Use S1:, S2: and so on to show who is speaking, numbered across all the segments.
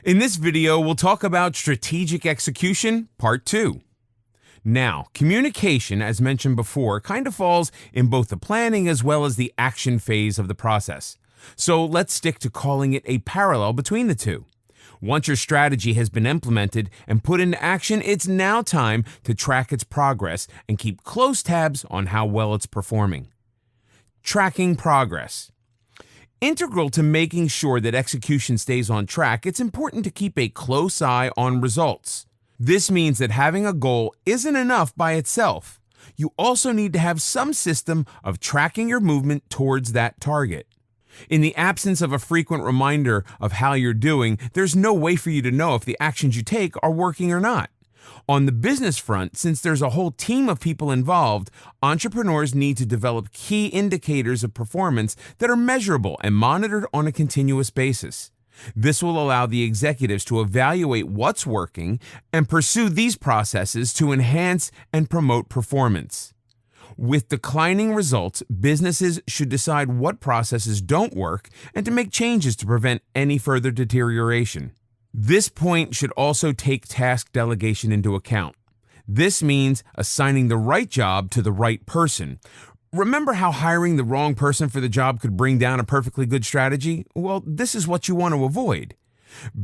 S1: In this video, we'll talk about strategic execution, part 2. Now, communication, as mentioned before, kind of falls in both the planning as well as the action phase of the process. So let's stick to calling it a parallel between the two. Once your strategy has been implemented and put into action, it's now time to track its progress and keep close tabs on how well it's performing. Tracking progress. Integral to making sure that execution stays on track, it's important to keep a close eye on results. This means that having a goal isn't enough by itself. You also need to have some system of tracking your movement towards that target. In the absence of a frequent reminder of how you're doing, there's no way for you to know if the actions you take are working or not. On the business front, since there's a whole team of people involved, entrepreneurs need to develop key indicators of performance that are measurable and monitored on a continuous basis. This will allow the executives to evaluate what's working and pursue these processes to enhance and promote performance. With declining results, businesses should decide what processes don't work and to make changes to prevent any further deterioration. This point should also take task delegation into account. This means assigning the right job to the right person. Remember how hiring the wrong person for the job could bring down a perfectly good strategy? Well, this is what you want to avoid.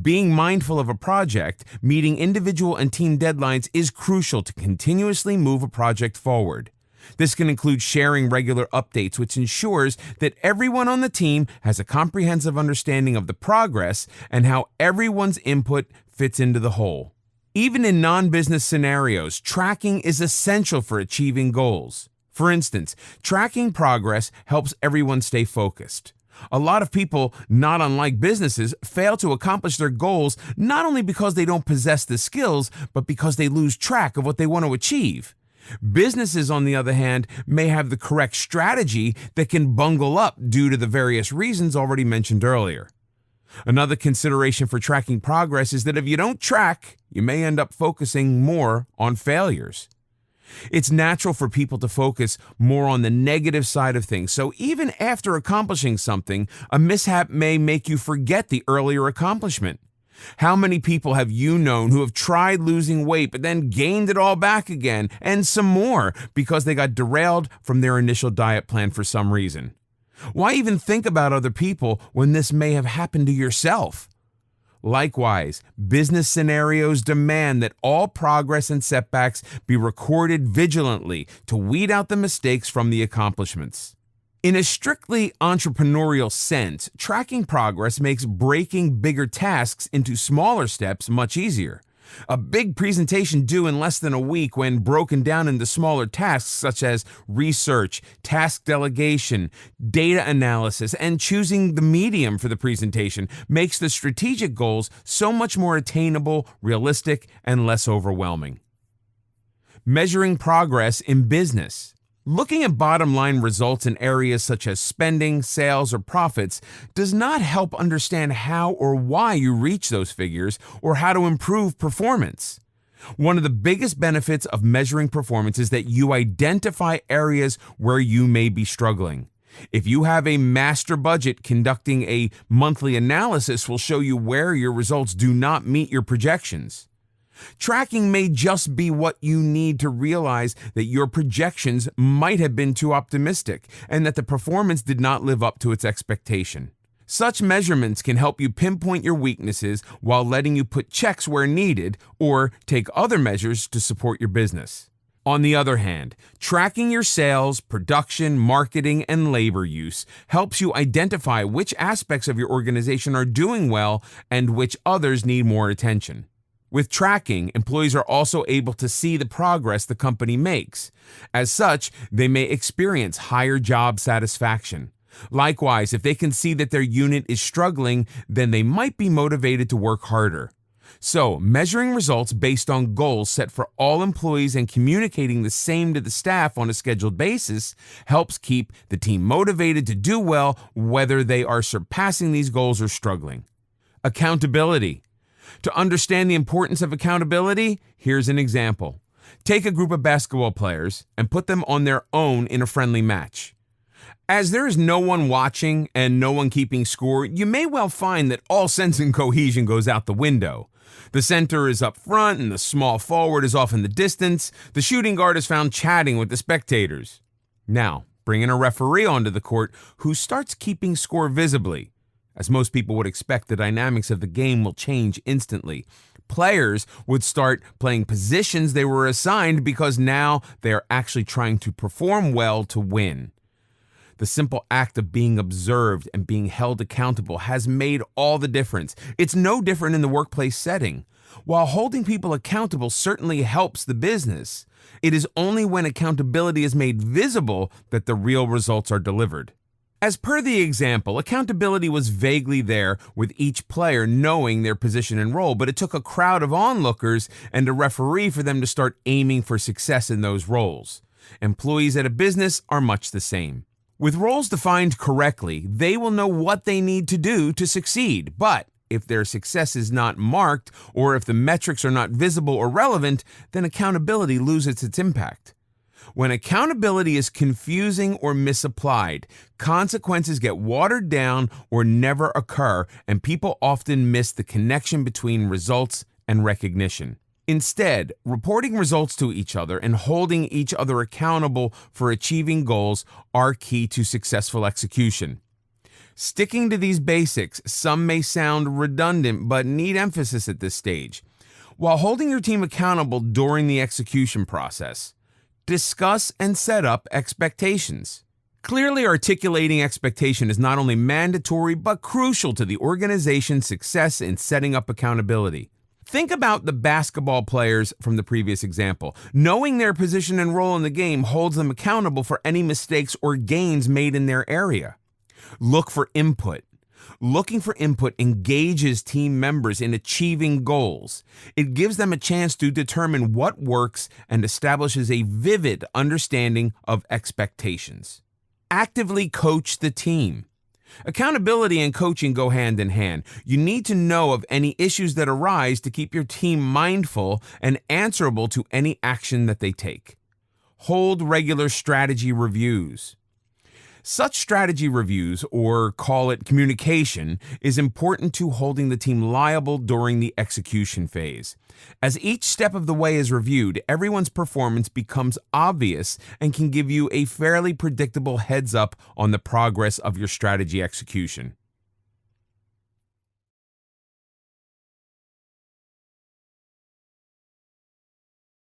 S1: Being mindful of a project, meeting individual and team deadlines is crucial to continuously move a project forward. This can include sharing regular updates, which ensures that everyone on the team has a comprehensive understanding of the progress and how everyone's input fits into the whole. Even in non-business scenarios, tracking is essential for achieving goals. For instance, tracking progress helps everyone stay focused. A lot of people, not unlike businesses, fail to accomplish their goals not only because they don't possess the skills, but because they lose track of what they want to achieve. Businesses, on the other hand, may have the correct strategy that can bungle up due to the various reasons already mentioned earlier. Another consideration for tracking progress is that if you don't track, you may end up focusing more on failures. It's natural for people to focus more on the negative side of things, so even after accomplishing something, a mishap may make you forget the earlier accomplishment. How many people have you known who have tried losing weight but then gained it all back again and some more because they got derailed from their initial diet plan for some reason? Why even think about other people when this may have happened to yourself? Likewise, business scenarios demand that all progress and setbacks be recorded vigilantly to weed out the mistakes from the accomplishments. In a strictly entrepreneurial sense, tracking progress makes breaking bigger tasks into smaller steps much easier. A big presentation due in less than a week, when broken down into smaller tasks such as research, task delegation, data analysis, and choosing the medium for the presentation, makes the strategic goals so much more attainable, realistic, and less overwhelming. Measuring progress in business. Looking at bottom-line results in areas such as spending, sales, or profits does not help understand how or why you reach those figures or how to improve performance. One of the biggest benefits of measuring performance is that you identify areas where you may be struggling. If you have a master budget, conducting a monthly analysis will show you where your results do not meet your projections. Tracking may just be what you need to realize that your projections might have been too optimistic and that the performance did not live up to its expectation. Such measurements can help you pinpoint your weaknesses while letting you put checks where needed or take other measures to support your business. On the other hand, tracking your sales, production, marketing, and labor use helps you identify which aspects of your organization are doing well and which others need more attention. With tracking, employees are also able to see the progress the company makes. As such, they may experience higher job satisfaction. Likewise, if they can see that their unit is struggling, then they might be motivated to work harder. So, measuring results based on goals set for all employees and communicating the same to the staff on a scheduled basis helps keep the team motivated to do well, whether they are surpassing these goals or struggling. Accountability. To understand the importance of accountability, here's an example. Take a group of basketball players and put them on their own in a friendly match. As there is no one watching and no one keeping score, you may well find that all sense and cohesion goes out the window. The center is up front and the small forward is off in the distance. The shooting guard is found chatting with the spectators. Now, bring in a referee onto the court who starts keeping score visibly. As most people would expect, the dynamics of the game will change instantly. Players would start playing positions they were assigned because now they are actually trying to perform well to win. The simple act of being observed and being held accountable has made all the difference. It's no different in the workplace setting. While holding people accountable certainly helps the business, it is only when accountability is made visible that the real results are delivered. As per the example, accountability was vaguely there with each player knowing their position and role, but it took a crowd of onlookers and a referee for them to start aiming for success in those roles. Employees at a business are much the same. With roles defined correctly, they will know what they need to do to succeed. But if their success is not marked, or if the metrics are not visible or relevant, then accountability loses its impact. When accountability is confusing or misapplied, consequences get watered down or never occur, and people often miss the connection between results and recognition. Instead, reporting results to each other and holding each other accountable for achieving goals are key to successful execution. Sticking to these basics, some may sound redundant but need emphasis at this stage. While holding your team accountable during the execution process, discuss and set up expectations. Clearly articulating expectation is not only mandatory but crucial to the organization's success in setting up accountability. Think about the basketball players from the previous example. Knowing their position and role in the game holds them accountable for any mistakes or gains made in their area. Look for input. Looking for input engages team members in achieving goals. It gives them a chance to determine what works and establishes a vivid understanding of expectations. Actively coach the team. Accountability and coaching go hand in hand. You need to know of any issues that arise to keep your team mindful and answerable to any action that they take. Hold regular strategy reviews. Such strategy reviews, or call it communication, is important to holding the team liable during the execution phase. As each step of the way is reviewed, everyone's performance becomes obvious and can give you a fairly predictable heads up on the progress of your strategy execution.